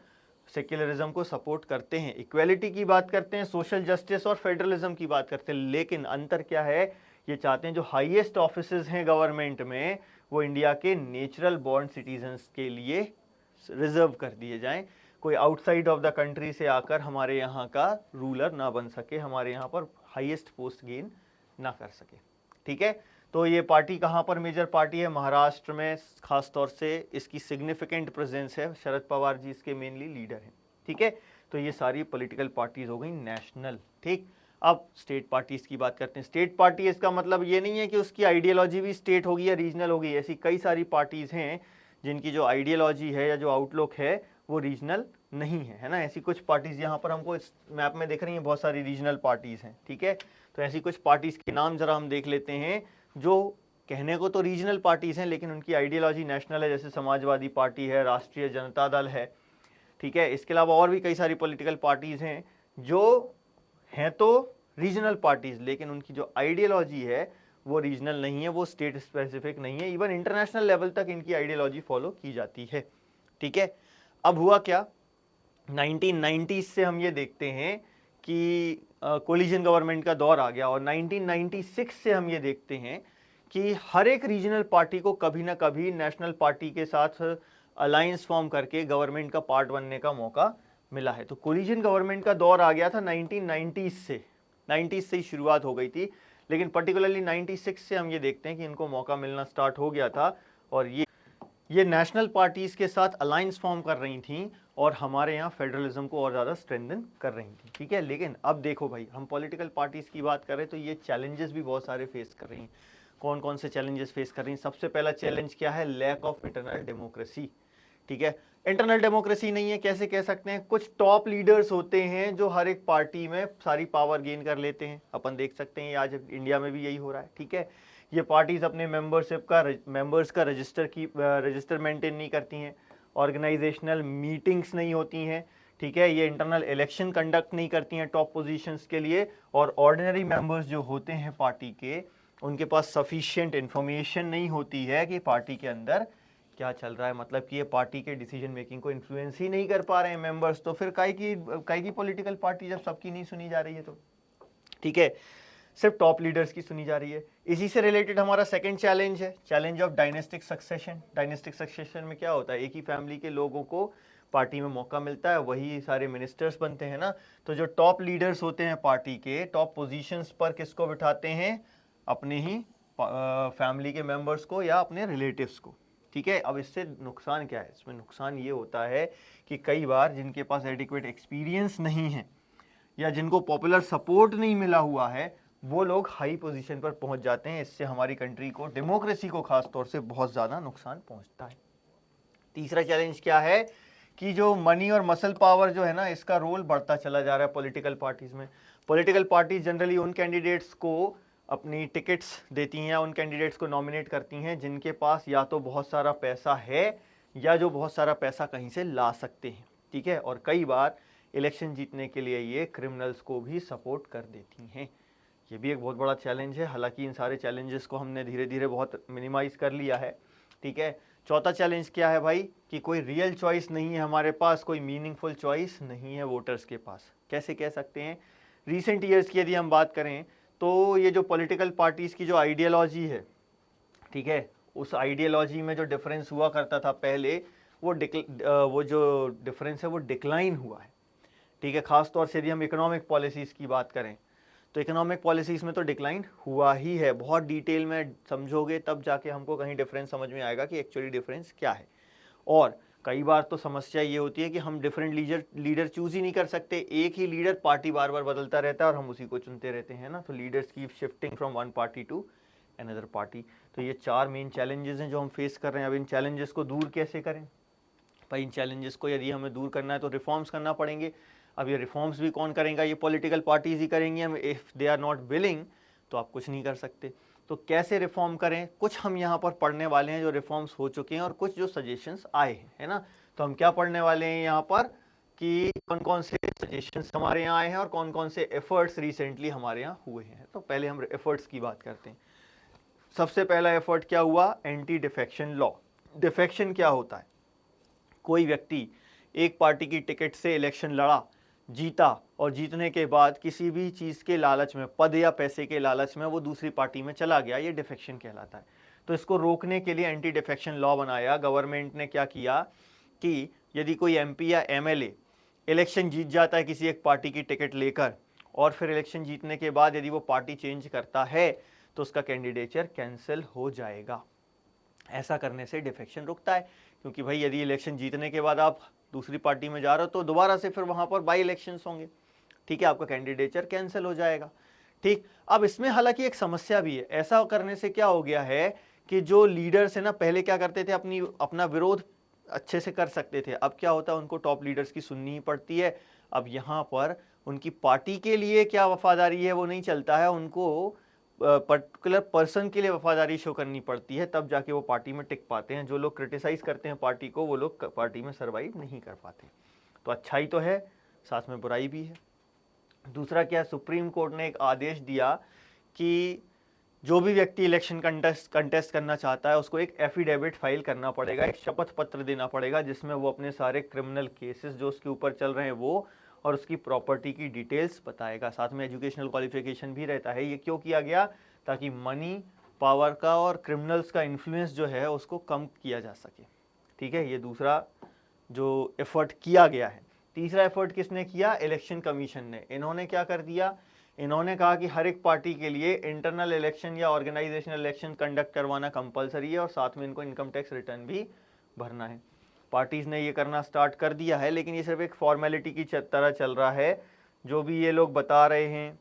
सेक्युलरिज्म को सपोर्ट करते हैं, इक्वेलिटी की बात करते हैं, सोशल जस्टिस और फेडरलिज्म की बात करते हैं। लेकिन अंतर क्या है? ये चाहते हैं जो हाईएस्ट ऑफिसेज हैं गवर्नमेंट में वो इंडिया के नेचुरल बॉर्न सिटीजन्स के लिए रिजर्व कर दिए जाएं। कोई आउटसाइड ऑफ द कंट्री से आकर हमारे यहाँ का रूलर ना बन सके, हमारे यहाँ पर हाईएस्ट पोस्ट गेन ना कर सके, ठीक है। तो ये पार्टी कहाँ पर मेजर पार्टी है? महाराष्ट्र में खास तौर से इसकी सिग्निफिकेंट प्रेजेंस है। शरद पवार जी इसके मेनली लीडर हैं, ठीक है। तो ये सारी पॉलिटिकल पार्टीज हो गई नेशनल, ठीक। अब स्टेट पार्टीज की बात करते हैं। स्टेट पार्टी इसका मतलब ये नहीं है कि उसकी आइडियोलॉजी भी स्टेट होगी या रीजनल होगी। ऐसी कई सारी पार्टीज हैं जिनकी जो आइडियोलॉजी है या जो आउटलुक है वो रीजनल नहीं है, है ना। ऐसी कुछ पार्टीज यहाँ पर हमको इस मैप में दिख रही हैं, बहुत सारी रीजनल पार्टीज हैं, ठीक है। तो ऐसी कुछ पार्टीज के नाम जरा हम देख लेते हैं जो कहने को तो रीजनल पार्टीज हैं लेकिन उनकी आइडियोलॉजी नेशनल है, जैसे समाजवादी पार्टी है, राष्ट्रीय जनता दल है, ठीक है। इसके अलावा और भी कई सारी पॉलिटिकल पार्टीज हैं जो हैं तो रीजनल पार्टीज, लेकिन उनकी जो आइडियोलॉजी है वो रीजनल नहीं है, वो स्टेट स्पेसिफिक नहीं है, इवन इंटरनेशनल लेवल तक इनकी आइडियोलॉजी फॉलो की जाती है, ठीक है। अब हुआ क्या, 1990s से हम ये देखते हैं कि कोलिजन गवर्नमेंट का दौर आ गया, और 1996 से हम ये देखते हैं कि हर एक रीजनल पार्टी को कभी ना कभी नेशनल पार्टी के साथ अलायंस फॉर्म करके गवर्नमेंट का पार्ट बनने का मौका मिला है। तो कोलिजन गवर्नमेंट का दौर आ गया था 1990s से, 90s से ही शुरुआत हो गई थी, लेकिन पर्टिकुलरली 96 से हम ये देखते हैं कि इनको मौका मिलना स्टार्ट हो गया था, और ये नेशनल पार्टीज के साथ अलायंस फॉर्म कर रही थी और हमारे यहाँ फेडरलिज्म को और ज़्यादा स्ट्रेंथन कर रही थी, ठीक है। लेकिन अब देखो भाई, हम पॉलिटिकल पार्टीज की बात करें तो ये चैलेंजेस भी बहुत सारे फेस कर रही हैं। कौन कौन से चैलेंजेस फेस कर रही हैं? सबसे पहला चैलेंज क्या है? लैक ऑफ इंटरनल डेमोक्रेसी, ठीक है। इंटरनल डेमोक्रेसी नहीं है, कैसे कह सकते हैं? कुछ टॉप लीडर्स होते हैं जो हर एक पार्टी में सारी पावर गेन कर लेते हैं, अपन देख सकते हैं आज इंडिया में भी यही हो रहा है, ठीक है। ये पार्टीज अपने मेंबर्स का रजिस्टर मेंटेन नहीं करती हैं, ऑर्गेनाइजेशनल मीटिंग्स नहीं होती हैं, ठीक है। ये इंटरनल इलेक्शन कंडक्ट नहीं करती हैं टॉप पोजीशंस के लिए, और ऑर्डिनरी मेंबर्स जो होते हैं पार्टी के, उनके पास सफिशिएंट इंफॉर्मेशन नहीं होती है कि पार्टी के अंदर क्या चल रहा है, मतलब कि ये पार्टी के डिसीजन मेकिंग को इन्फ्लुएंस ही नहीं कर पा रहे हैं मेंबर्स। तो फिर काहे की पॉलिटिकल पार्टी जब सबकी नहीं सुनी जा रही है तो, ठीक है, सिर्फ टॉप लीडर्स की सुनी जा रही है। इसी से रिलेटेड हमारा सेकंड चैलेंज है, challenge of dynastic succession. Dynastic succession में क्या होता है? एक ही फैमिली के लोगों को पार्टी में मौका मिलता है, वही सारे मिनिस्टर्स बनते हैं ना। तो जो टॉप लीडर्स होते हैं पार्टी के, टॉप पोजीशंस पर किसको बिठाते हैं? अपने ही फैमिली के मेंबर्स को या अपने रिलेटिव्स को, ठीक है। अब इससे नुकसान क्या है? इसमें नुकसान ये होता है कि कई बार जिनके पास एडिक्वेट एक्सपीरियंस नहीं है या जिनको पॉपुलर सपोर्ट नहीं मिला हुआ है, वो लोग हाई पोजीशन पर पहुंच जाते हैं। इससे हमारी कंट्री को, डेमोक्रेसी को खास तौर से बहुत ज़्यादा नुकसान पहुंचता है। तीसरा चैलेंज क्या है कि जो मनी और मसल पावर जो है ना, इसका रोल बढ़ता चला जा रहा है पॉलिटिकल पार्टीज़ में। पॉलिटिकल पार्टीज जनरली उन कैंडिडेट्स को अपनी टिकट्स देती हैं, उन कैंडिडेट्स को नॉमिनेट करती हैं जिनके पास या तो बहुत सारा पैसा है या जो बहुत सारा पैसा कहीं से ला सकते हैं, ठीक है। और कई बार इलेक्शन जीतने के लिए ये क्रिमिनल्स को भी सपोर्ट कर देती हैं। ये भी एक बहुत बड़ा चैलेंज है, हालांकि इन सारे चैलेंजेस को हमने धीरे धीरे बहुत मिनिमाइज़ कर लिया है, ठीक है। चौथा चैलेंज क्या है भाई? कि कोई रियल चॉइस नहीं है हमारे पास, कोई मीनिंगफुल चॉइस नहीं है वोटर्स के पास। कैसे कह सकते हैं? रिसेंट ईयर्स की यदि हम बात करें तो ये जो पॉलिटिकल पार्टीज़ की जो आइडियोलॉजी है, ठीक है, उस आइडियोलॉजी में जो डिफरेंस हुआ करता था पहले, वो जो डिफरेंस है वो डिक्लाइन हुआ है, ठीक है। खास तौर से यदि हम इकोनॉमिक पॉलिसीज़ की बात करें तो इकोनॉमिक पॉलिसीज़ में तो डिक्लाइन हुआ ही है। बहुत डिटेल में समझोगे तब जाके हमको कहीं डिफरेंस समझ में आएगा कि एक्चुअली डिफरेंस क्या है। और कई बार तो समस्या ये होती है कि हम डिफरेंट लीडर चूज़ ही नहीं कर सकते, एक ही लीडर, पार्टी बार बार बदलता रहता है और हम उसी को चुनते रहते हैं ना। तो leaders keep shifting from one party to another party. तो ये चार मेन चैलेंजेस हैं जो हम फेस कर रहे हैं। अब इन चैलेंजेस को दूर कैसे करें भाई? इन चैलेंजेस को यदि हमें दूर करना है तो रिफॉर्म्स करना पड़ेंगे। अब ये रिफॉर्म्स भी कौन करेगा? ये पॉलिटिकल पार्टीज ही करेंगी। हम if they are not willing तो आप कुछ नहीं कर सकते। तो कैसे रिफॉर्म करें, कुछ हम यहाँ पर पढ़ने वाले हैं जो रिफॉर्म्स हो चुके हैं और कुछ जो सजेशंस आए हैं, है ना। तो हम क्या पढ़ने वाले हैं यहाँ पर कि कौन कौन से सजेशंस हमारे यहाँ आए हैं और कौन कौन से एफर्ट्स रिसेंटली हमारे यहाँ हुए हैं। तो पहले हम एफर्ट्स की बात करते हैं। सबसे पहला एफर्ट क्या हुआ? Anti defection law. डिफेक्शन क्या होता है? कोई व्यक्ति एक पार्टी की टिकट से इलेक्शन लड़ा, जीता, और जीतने के बाद किसी भी चीज़ के लालच में, पद या पैसे के लालच में वो दूसरी पार्टी में चला गया, ये डिफेक्शन कहलाता है। तो इसको रोकने के लिए एंटी डिफेक्शन लॉ बनाया गवर्नमेंट ने। क्या किया कि यदि कोई एमपी या एमएलए इलेक्शन जीत जाता है किसी एक पार्टी की टिकट लेकर, और फिर इलेक्शन जीतने के बाद यदि वो पार्टी चेंज करता है तो उसका कैंडिडेचर कैंसिल हो जाएगा। ऐसा करने से डिफेक्शन रुकता है, क्योंकि भाई यदि इलेक्शन जीतने के बाद आप दूसरी पार्टी में जा रहे हो तो दोबारा से फिर वहाँ पर बाई इलेक्शंस होंगे, ठीक है, आपका कैंडिडेचर कैंसिल हो जाएगा, ठीक। अब इसमें हालांकि एक समस्या भी है। ऐसा करने से क्या हो गया है कि जो लीडर्स है ना, पहले क्या करते थे, अपना विरोध अच्छे से कर सकते थे। अब क्या होता है, उनको टॉप लीडर्स की सुननी ही पड़ती है। अब यहाँ पर उनकी पार्टी के लिए क्या वफादारी है वो नहीं चलता है, उनको पर्टिकुलर पर्सन के लिए वफादारी शो करनी पड़ती है, तब जाके वो पार्टी में टिक पाते हैं। जो लोग क्रिटिसाइज करते हैं पार्टी को, वो लोग पार्टी में सर्वाइव नहीं कर पाते। तो अच्छाई तो है, साथ में बुराई भी है। दूसरा क्या, सुप्रीम कोर्ट ने एक आदेश दिया कि जो भी व्यक्ति इलेक्शन कंटेस्ट करना चाहता है उसको एक एफिडेविट फाइल करना पड़ेगा, एक शपथ पत्र देना पड़ेगा, जिसमें वो अपने सारे क्रिमिनल केसेस जो उसके ऊपर चल रहे हैं वो और उसकी प्रॉपर्टी की डिटेल्स बताएगा। साथ में एजुकेशनल क्वालिफिकेशन भी रहता है। ये क्यों किया गया, ताकि मनी पावर का और क्रिमिनल्स का इन्फ्लुएंस जो है उसको कम किया जा सके। ठीक है, ये दूसरा जो एफर्ट किया गया है। तीसरा एफर्ट किसने किया, इलेक्शन कमीशन ने। इन्होंने क्या कर दिया, इन्होंने कहा कि हर एक पार्टी के लिए इंटरनल इलेक्शन या ऑर्गेनाइजेशनल इलेक्शन कंडक्ट करवाना कंपलसरी है और साथ में इनको इनकम टैक्स रिटर्न भी भरना है। पार्टीज ने ये करना स्टार्ट कर दिया है, लेकिन ये सिर्फ एक फॉर्मेलिटी की तरह चल रहा है। जो भी ये लोग बता रहे हैं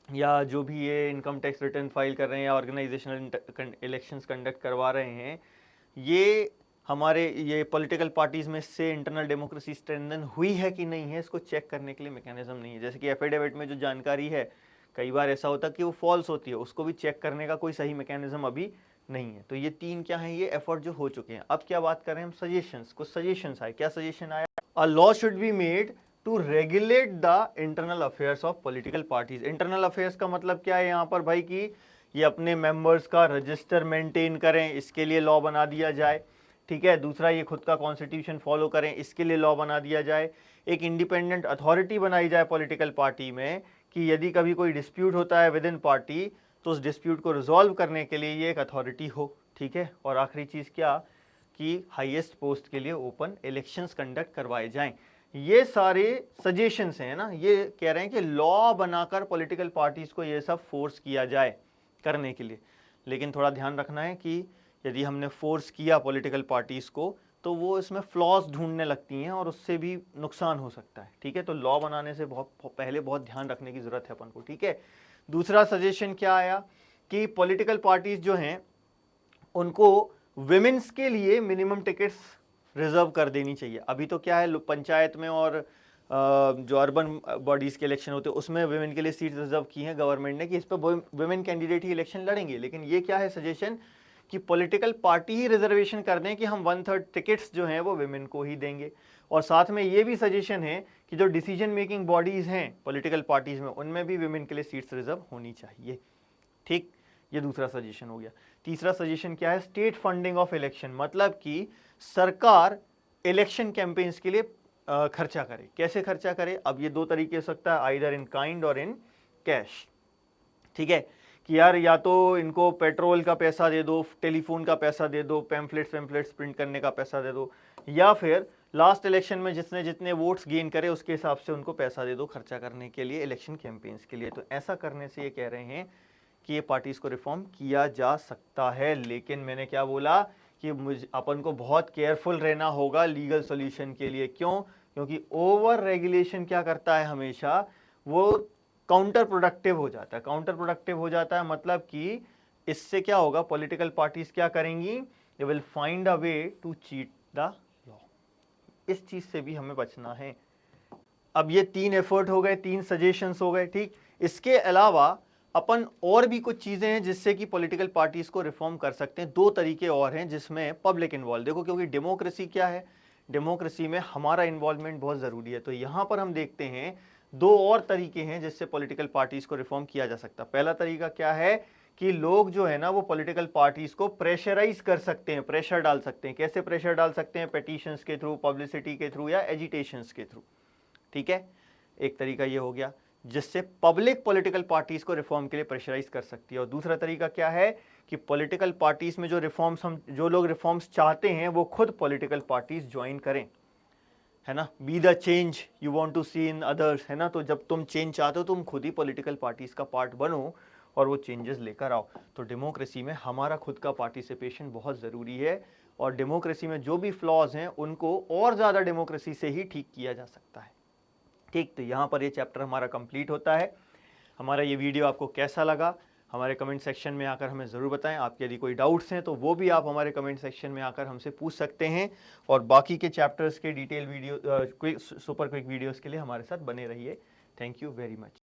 या जो भी ये इनकम टैक्स रिटर्न फाइल कर रहे हैं या ऑर्गेनाइजेशनल इलेक्शंस कंडक्ट करवा रहे हैं, ये हमारे ये पॉलिटिकल पार्टीज में से इंटरनल डेमोक्रेसी स्ट्रेंथन हुई है कि नहीं है, इसको चेक करने के लिए मैकेनिज्म नहीं है। जैसे कि एफिडेविट में जो जानकारी है, कई बार ऐसा होता है कि वो फॉल्स होती है, उसको भी चेक करने का कोई सही मैकेनिज्म अभी नहीं है। तो ये तीन क्या है, ये एफर्ट जो हो चुके हैं। अब क्या बात करें हम, सजेशंस। कुछ सजेशंस आए। क्या सजेशन आया, a law should be made to regulate the internal affairs of political parties. Internal affairs का मतलब क्या है यहाँ पर भाई, कि ये अपने मेंबर्स का रजिस्टर मेंटेन करें, इसके लिए लॉ बना दिया जाए। ठीक है, दूसरा ये खुद का कॉन्स्टिट्यूशन फॉलो करें, इसके लिए लॉ बना दिया जाए। एक इंडिपेंडेंट अथॉरिटी बनाई जाए पॉलिटिकल पार्टी में, कि यदि कभी कोई डिस्प्यूट होता है विद इन पार्टी तो उस डिस्प्यूट को रिजॉल्व करने के लिए ये एक अथॉरिटी हो। ठीक है, और आखिरी चीज क्या, कि हाईएस्ट पोस्ट के लिए ओपन इलेक्शंस कंडक्ट करवाए जाएं। ये सारे सजेशंस हैं ना, ये कह रहे हैं कि लॉ बनाकर पॉलिटिकल पार्टीज को ये सब फोर्स किया जाए करने के लिए। लेकिन थोड़ा ध्यान रखना है कि यदि हमने फोर्स किया पॉलिटिकल पार्टीज को तो वो इसमें फ्लॉज ढूंढने लगती हैं और उससे भी नुकसान हो सकता है। ठीक है, तो लॉ बनाने से पहले बहुत ध्यान रखने की जरूरत है अपन को। ठीक है, दूसरा सजेशन क्या आया, कि पॉलिटिकल पार्टीज जो हैं उनको विमेन्स के लिए मिनिमम टिकट्स रिजर्व कर देनी चाहिए। अभी तो क्या है, पंचायत में और जो अर्बन बॉडीज के इलेक्शन होते हैं उसमें विमेन के लिए सीट रिजर्व की हैं गवर्नमेंट ने, कि इस पर विमेन कैंडिडेट ही इलेक्शन लड़ेंगे। लेकिन ये क्या है सजेशन, कि पॉलिटिकल पार्टी ही रिजर्वेशन कर दें कि हम 1/3 टिकट्स जो हैं वो विमेन को ही देंगे। और साथ में ये भी सजेशन है कि जो डिसीजन मेकिंग बॉडीज हैं पॉलिटिकल पार्टीज में, उनमें भी विमेन के लिए सीट्स रिजर्व होनी चाहिए। ठीक, ये दूसरा सजेशन हो गया। तीसरा सजेशन क्या है, स्टेट फंडिंग ऑफ इलेक्शन। मतलब कि सरकार इलेक्शन कैंपेन्स के लिए खर्चा करे। कैसे खर्चा करे, अब ये दो तरीके हो सकता है, आइदर इन काइंड और इन कैश। ठीक है, कि यार या तो इनको पेट्रोल का पैसा दे दो, टेलीफोन का पैसा दे दो, पैम्फलेट्स प्रिंट करने का पैसा दे दो, या फिर लास्ट इलेक्शन में जिसने जितने वोट्स गेन करे उसके हिसाब से उनको पैसा दे दो खर्चा करने के लिए इलेक्शन कैंपेन्स के लिए। तो ऐसा करने से ये कह रहे हैं कि ये पार्टीज को रिफॉर्म किया जा सकता है। लेकिन मैंने क्या बोला कि अपन को बहुत केयरफुल रहना होगा लीगल सॉल्यूशन के लिए। क्यों, क्योंकि ओवर रेगुलेशन क्या करता है हमेशा, वो काउंटर प्रोडक्टिव हो जाता है। काउंटर प्रोडक्टिव हो जाता है मतलब कि इससे क्या होगा, पॉलिटिकल पार्टीज क्या करेंगी, they will find a way to cheat the law. इस चीज से भी हमें बचना है। अब ये तीन एफर्ट हो गए, तीन सजेशंस हो गए। ठीक, इसके अलावा अपन और भी कुछ चीजें हैं जिससे कि पॉलिटिकल पार्टीज को रिफॉर्म कर सकते हैं। दो तरीके और हैं जिसमें पब्लिक इन्वॉल्व, देखो क्योंकि डेमोक्रेसी क्या है, डेमोक्रेसी में हमारा इन्वॉल्वमेंट बहुत जरूरी है। तो यहां पर हम देखते हैं दो और तरीके हैं जिससे पॉलिटिकल पार्टीज को रिफॉर्म किया जा सकता है। पहला तरीका क्या है, कि लोग जो है ना वो पॉलिटिकल पार्टीज को प्रेशराइज कर सकते हैं, प्रेशर डाल सकते हैं। कैसे प्रेशर डाल सकते हैं, पेटिशंस के थ्रू, पब्लिसिटी के थ्रू या एजिटेशंस के थ्रू। ठीक है, एक तरीका ये हो गया जिससे पब्लिक पॉलिटिकल पार्टीज को रिफॉर्म के लिए प्रेशराइज कर सकती है। और दूसरा तरीका क्या है, कि पॉलिटिकल पार्टीज में जो लोग रिफॉर्म्स चाहते हैं वो खुद पॉलिटिकल पार्टीज ज्वाइन करें, है ना। Be the change you want to see in others, है ना। तो जब तुम चेंज चाहते हो तुम खुद ही पॉलिटिकल पार्टीज का पार्ट बनो और वो चेंजेस लेकर आओ। तो डेमोक्रेसी में हमारा खुद का पार्टिसिपेशन बहुत ज़रूरी है और डेमोक्रेसी में जो भी फ्लॉज हैं उनको और ज़्यादा डेमोक्रेसी से ही ठीक किया जा सकता है। ठीक, तो यहाँ पर ये चैप्टर हमारा कंप्लीट होता है। हमारा ये वीडियो आपको कैसा लगा हमारे कमेंट सेक्शन में आकर हमें ज़रूर बताएं। आपके यदि कोई डाउट्स हैं तो वो भी आप हमारे कमेंट सेक्शन में आकर हमसे पूछ सकते हैं। और बाकी के चैप्टर्स के detail video super quick videos के लिए हमारे साथ बने रहिए। Thank you very much.